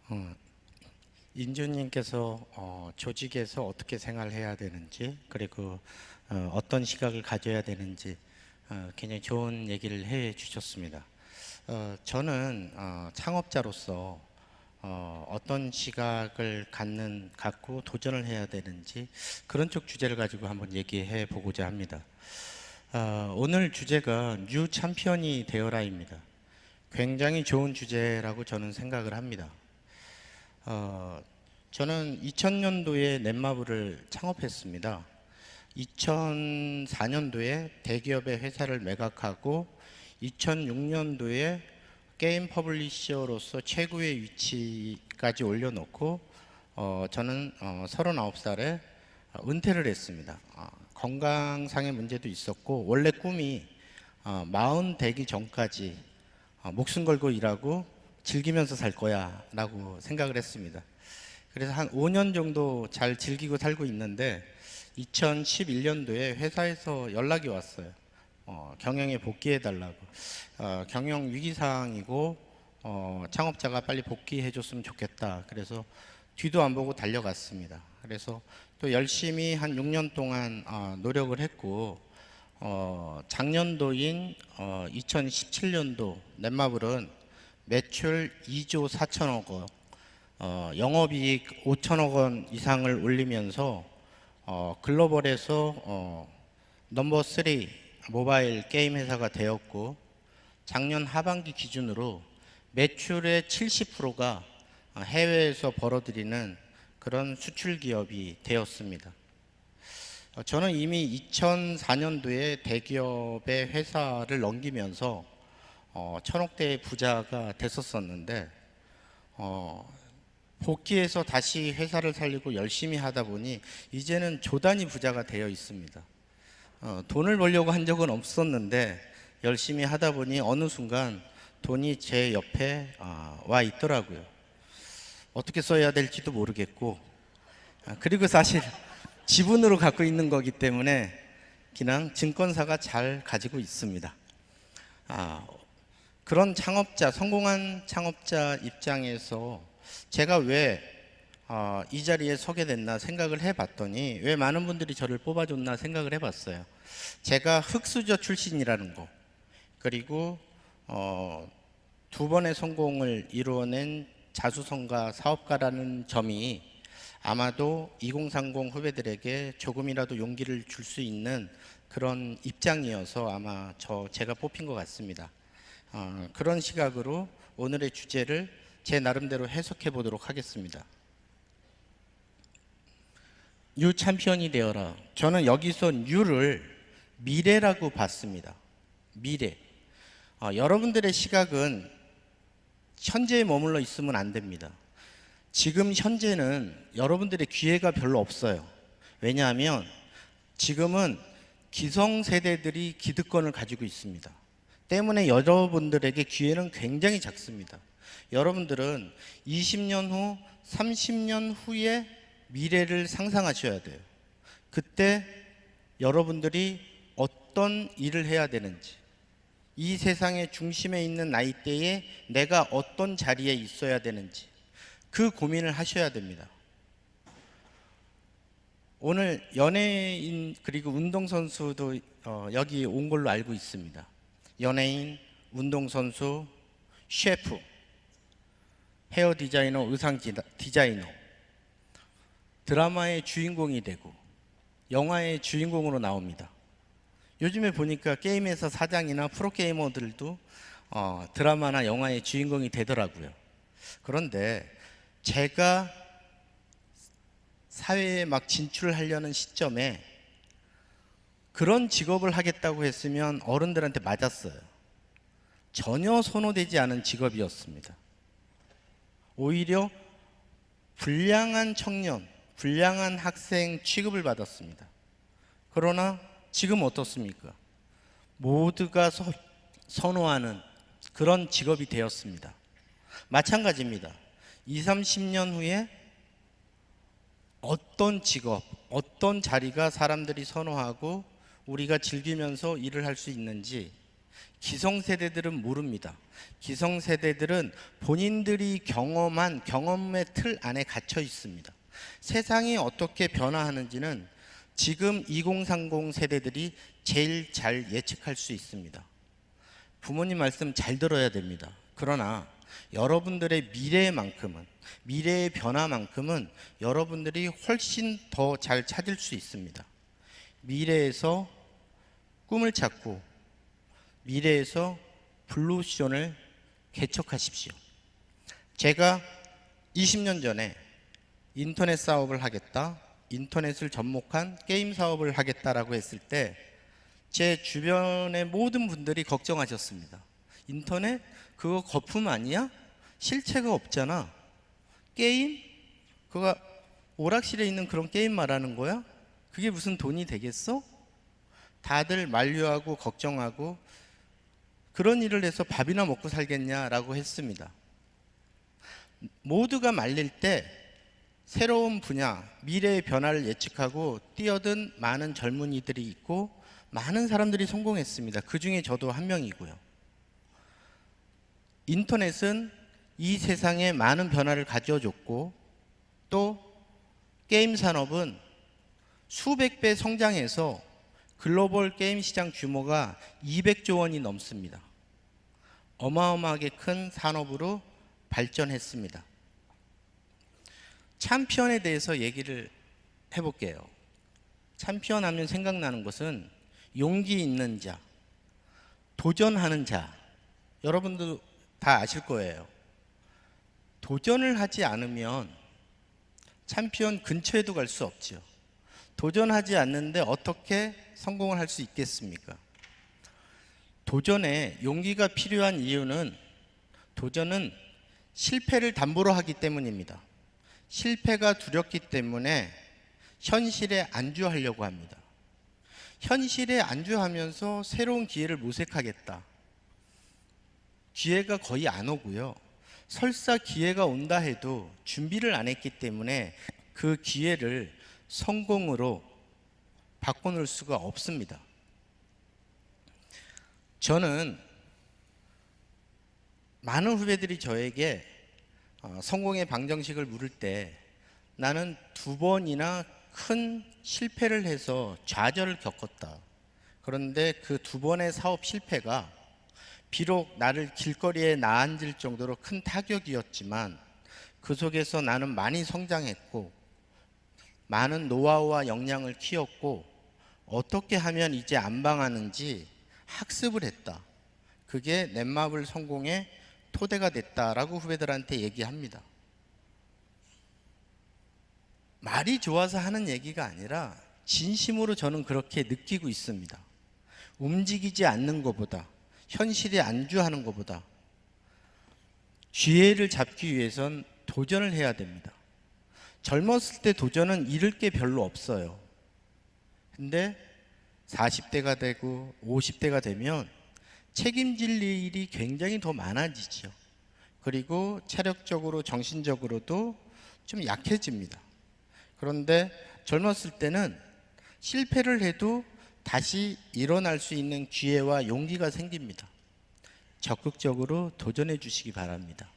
어, 인주님께서 조직에서 어떻게 생활해야 되는지, 그리고 어떤 시각을 가져야 되는지 굉장히 좋은 얘기를 해 주셨습니다. 저는 창업자로서 어떤 시각을 갖고 도전을 해야 되는지 그런 쪽 주제를 가지고 한번 얘기해 보고자 합니다. 오늘 주제가 뉴 챔피언이 되어라입니다. 굉장히 좋은 주제라고 저는 생각을 합니다. 어, 저는 2000년도에 넷마블을 창업했습니다. 2004년도에 대기업의 회사를 매각하고 2006년도에 게임 퍼블리셔로서 최고의 위치까지 올려놓고 저는 39살에 은퇴를 했습니다. 건강상의 문제도 있었고 원래 꿈이 40 되기 전까지 목숨 걸고 일하고 즐기면서 살 거야 라고 생각을 했습니다. 그래서 한 5년 정도 잘 즐기고 살고 있는데 2011년도에 회사에서 연락이 왔어요. 경영에 복귀해 달라고. 경영 위기 상황이고 창업자가 빨리 복귀해 줬으면 좋겠다. 그래서 뒤도 안 보고 달려갔습니다. 그래서 또 열심히 한 6년 동안 노력을 했고 작년도인 2017년도 넷마블은 매출 2조 4천억 원, 영업이익 5천억 원 이상을 올리면서 글로벌에서 넘버 3 모바일 게임 회사가 되었고 작년 하반기 기준으로 매출의 70%가 해외에서 벌어들이는 그런 수출 기업이 되었습니다. 저는 이미 2004년도에 대기업의 회사를 넘기면서 천억대의 부자가 됐었는데 복귀해서 다시 회사를 살리고 열심히 하다 보니 이제는 조단위 부자가 되어 있습니다. 돈을 벌려고 한 적은 없었는데 열심히 하다 보니 어느 순간 돈이 제 옆에 와 있더라고요. 어떻게 써야 될지도 모르겠고 그리고 사실 지분으로 갖고 있는 거기 때문에 그냥 증권사가 잘 가지고 있습니다. 그런 창업자, 성공한 창업자 입장에서 제가 왜 이 자리에 서게 됐나 생각을 해봤더니 왜 많은 분들이 저를 뽑아줬나 생각을 해봤어요. 제가 흑수저 출신이라는 거, 그리고 2번의 성공을 이루어낸 자수성가 사업가라는 점이 아마도 2030 후배들에게 조금이라도 용기를 줄 수 있는 그런 입장이어서 아마 제가 뽑힌 것 같습니다. 그런 시각으로 오늘의 주제를 제 나름대로 해석해 보도록 하겠습니다. 뉴 챔피언이 되어라. 저는 여기서 뉴를 미래라고 봤습니다. 미래. 여러분들의 시각은 현재에 머물러 있으면 안 됩니다. 지금 현재는 여러분들의 기회가 별로 없어요. 왜냐하면 지금은 기성세대들이 기득권을 가지고 있습니다. 때문에 여러분들에게 기회는 굉장히 작습니다. 여러분들은 20년 후, 30년 후의 미래를 상상하셔야 돼요. 그때 여러분들이 어떤 일을 해야 되는지, 이 세상의 중심에 있는 나이대에 내가 어떤 자리에 있어야 되는지 그 고민을 하셔야 됩니다. 오늘 연예인 그리고 운동선수도 여기 온 걸로 알고 있습니다. 연예인, 운동선수, 셰프, 헤어 디자이너, 의상 디자이너, 드라마의 주인공이 되고 영화의 주인공으로 나옵니다. 요즘에 보니까 게임회사 사장이나 프로게이머들도 드라마나 영화의 주인공이 되더라고요. 그런데 제가 사회에 막 진출하려는 시점에 그런 직업을 하겠다고 했으면 어른들한테 맞았어요. 전혀 선호되지 않은 직업이었습니다. 오히려 불량한 청년, 불량한 학생 취급을 받았습니다. 그러나 지금 어떻습니까? 모두가 선호하는 그런 직업이 되었습니다. 마찬가지입니다. 20, 30년 후에 어떤 직업, 어떤 자리가 사람들이 선호하고 우리가 즐기면서 일을 할 수 있는지 기성세대들은 모릅니다. 기성세대들은 본인들이 경험한 경험의 틀 안에 갇혀 있습니다. 세상이 어떻게 변화하는지는 지금 2030 세대들이 제일 잘 예측할 수 있습니다. 부모님 말씀 잘 들어야 됩니다. 그러나 여러분들의 미래만큼은, 미래의 변화만큼은 여러분들이 훨씬 더 잘 찾을 수 있습니다. 미래에서 꿈을 찾고 미래에서 블루오션을 개척하십시오. 제가 20년 전에 인터넷 사업을 하겠다, 인터넷을 접목한 게임 사업을 하겠다라고 했을 때 제 주변의 모든 분들이 걱정하셨습니다. 인터넷? 그거 거품 아니야? 실체가 없잖아. 게임? 그거 오락실에 있는 그런 게임 말하는 거야? 그게 무슨 돈이 되겠어? 다들 만류하고 걱정하고 그런 일을 해서 밥이나 먹고 살겠냐라고 했습니다. 모두가 말릴 때 새로운 분야, 미래의 변화를 예측하고 뛰어든 많은 젊은이들이 있고 많은 사람들이 성공했습니다. 그 중에 저도 한 명이고요. 인터넷은 이 세상에 많은 변화를 가져줬고 또 게임 산업은 수백 배 성장해서 글로벌 게임 시장 규모가 200조 원이 넘습니다. 어마어마하게 큰 산업으로 발전했습니다. 챔피언에 대해서 얘기를 해볼게요. 챔피언 하면 생각나는 것은 용기 있는 자, 도전하는 자, 여러분도 다 아실 거예요. 도전을 하지 않으면 챔피언 근처에도 갈 수 없죠. 도전하지 않는데 어떻게 성공을 할 수 있겠습니까? 도전에 용기가 필요한 이유는 도전은 실패를 담보로 하기 때문입니다. 실패가 두렵기 때문에 현실에 안주하려고 합니다. 현실에 안주하면서 새로운 기회를 모색하겠다. 기회가 거의 안 오고요. 설사 기회가 온다 해도 준비를 안 했기 때문에 그 기회를 성공으로 바꿔놓을 수가 없습니다. 저는 많은 후배들이 저에게 성공의 방정식을 물을 때 나는 2번이나 큰 실패를 해서 좌절을 겪었다. 그런데 그 2번의 사업 실패가 비록 나를 길거리에 나앉을 정도로 큰 타격이었지만 그 속에서 나는 많이 성장했고 많은 노하우와 역량을 키웠고 어떻게 하면 이제 안 망하는지 학습을 했다. 그게 넷마블 성공의 토대가 됐다라고 후배들한테 얘기합니다. 말이 좋아서 하는 얘기가 아니라 진심으로 저는 그렇게 느끼고 있습니다. 움직이지 않는 것보다, 현실에 안주하는 것보다 기회를 잡기 위해선 도전을 해야 됩니다. 젊었을 때 도전은 잃을 게 별로 없어요. 근데 40대가 되고 50대가 되면 책임질 일이 굉장히 더 많아지죠. 그리고 체력적으로 정신적으로도 좀 약해집니다. 그런데 젊었을 때는 실패를 해도 다시 일어날 수 있는 기회와 용기가 생깁니다. 적극적으로 도전해 주시기 바랍니다.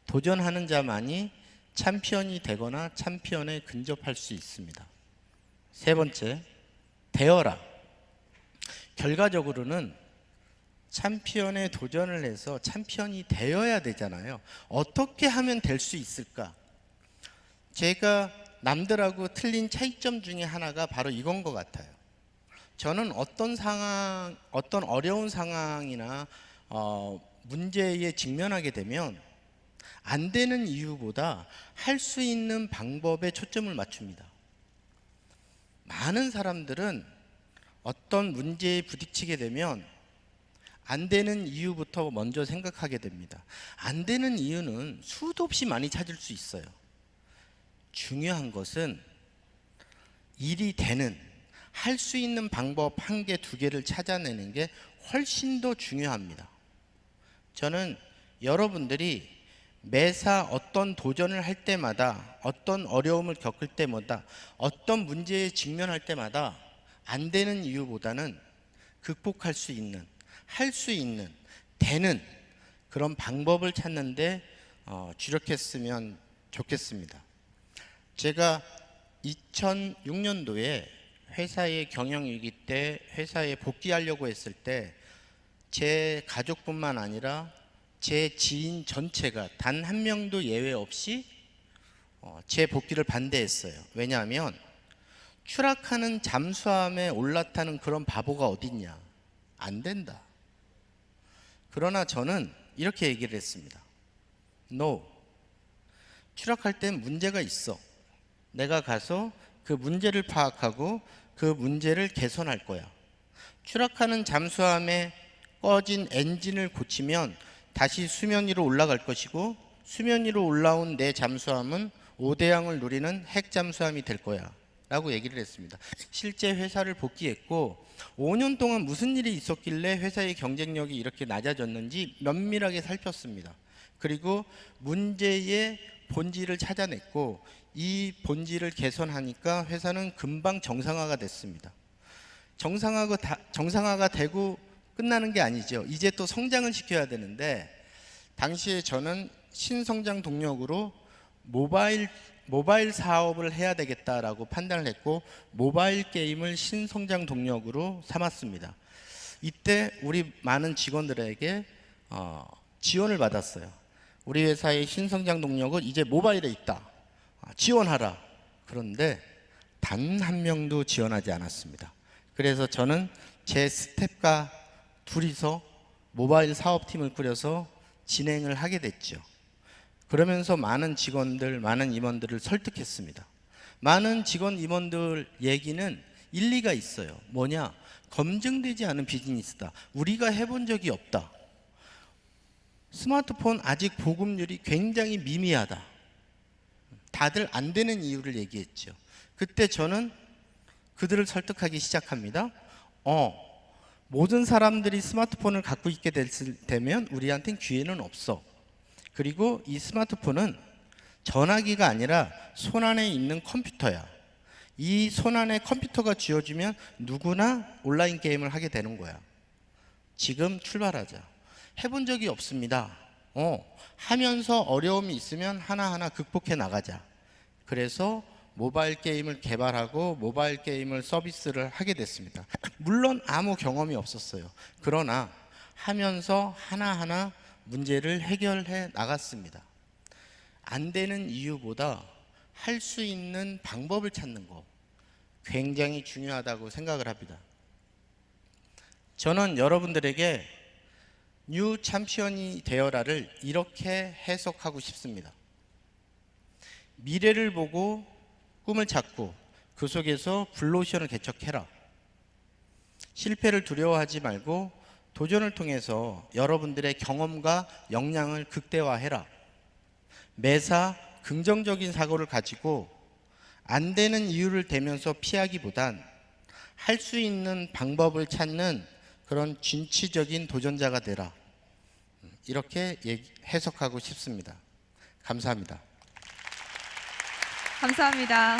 도전하는 자만이 챔피언이 되거나 챔피언에 근접할 수 있습니다. 3번째, 되어라. 결과적으로는 챔피언에 도전을 해서 챔피언이 되어야 되잖아요. 어떻게 하면 될 수 있을까? 제가 남들하고 틀린 차이점 중에 하나가 바로 이건 것 같아요. 저는 어떤 어려운 상황이나 문제에 직면하게 되면 안 되는 이유보다 할 수 있는 방법에 초점을 맞춥니다. 많은 사람들은 어떤 문제에 부딪히게 되면 안 되는 이유부터 먼저 생각하게 됩니다. 안 되는 이유는 수도 없이 많이 찾을 수 있어요. 중요한 것은 일이 되는, 할 수 있는 방법 1개, 2개를 찾아내는 게 훨씬 더 중요합니다. 저는 여러분들이 매사 어떤 도전을 할 때마다, 어떤 어려움을 겪을 때마다, 어떤 문제에 직면할 때마다 안 되는 이유보다는 극복할 수 있는, 할 수 있는, 되는 그런 방법을 찾는데 주력했으면 좋겠습니다. 제가 2006년도에 회사의 경영위기 때 회사에 복귀하려고 했을 때 제 가족뿐만 아니라 제 지인 전체가 단 한 명도 예외 없이 제 복귀를 반대했어요. 왜냐하면 추락하는 잠수함에 올라타는 그런 바보가 어딨냐, 안 된다. 그러나 저는 이렇게 얘기를 했습니다. No, 추락할 땐 문제가 있어. 내가 가서 그 문제를 파악하고 그 문제를 개선할 거야. 추락하는 잠수함에 꺼진 엔진을 고치면 다시 수면 위로 올라갈 것이고, 수면 위로 올라온 내 잠수함은 5대양을 누리는 핵 잠수함이 될 거야 라고 얘기를 했습니다. 실제 회사를 복귀했고 5년 동안 무슨 일이 있었길래 회사의 경쟁력이 이렇게 낮아졌는지 면밀하게 살폈습니다. 그리고 문제의 본질을 찾아냈고 이 본질을 개선하니까 회사는 금방 정상화가 됐습니다. 정상화가 되고 끝나는 게 아니죠. 이제 또 성장을 시켜야 되는데, 당시에 저는 신성장 동력으로 모바일 사업을 해야 되겠다라고 판단을 했고 모바일 게임을 신성장 동력으로 삼았습니다. 이때 우리 많은 직원들에게 지원을 받았어요. 우리 회사의 신성장 동력은 이제 모바일에 있다. 지원하라. 그런데 단 한 명도 지원하지 않았습니다. 그래서 저는 제 스텝과 둘이서 모바일 사업팀을 꾸려서 진행을 하게 됐죠. 그러면서 많은 직원들, 많은 임원들을 설득했습니다. 많은 직원, 임원들 얘기는 일리가 있어요. 뭐냐? 검증되지 않은 비즈니스다. 우리가 해본 적이 없다. 스마트폰 아직 보급률이 굉장히 미미하다. 다들 안 되는 이유를 얘기했죠. 그때 저는 그들을 설득하기 시작합니다. 모든 사람들이 스마트폰을 갖고 있게 되면 우리한테는 기회는 없어. 그리고 이 스마트폰은 전화기가 아니라 손안에 있는 컴퓨터야. 이 손안에 컴퓨터가 쥐어주면 누구나 온라인 게임을 하게 되는 거야. 지금 출발하자. 해본 적이 없습니다. 하면서 어려움이 있으면 하나하나 극복해 나가자. 그래서 모바일 게임을 개발하고 모바일 게임을 서비스를 하게 됐습니다. 물론 아무 경험이 없었어요. 그러나 하면서 하나하나 문제를 해결해 나갔습니다. 안 되는 이유보다 할 수 있는 방법을 찾는 거 굉장히 중요하다고 생각을 합니다. 저는 여러분들에게 뉴 챔피언이 되어라를 이렇게 해석하고 싶습니다. 미래를 보고 꿈을 찾고 그 속에서 블루오션을 개척해라. 실패를 두려워하지 말고 도전을 통해서 여러분들의 경험과 역량을 극대화해라. 매사 긍정적인 사고를 가지고 안 되는 이유를 대면서 피하기보단 할 수 있는 방법을 찾는 그런 진취적인 도전자가 되라. 이렇게 해석하고 싶습니다. 감사합니다. 감사합니다.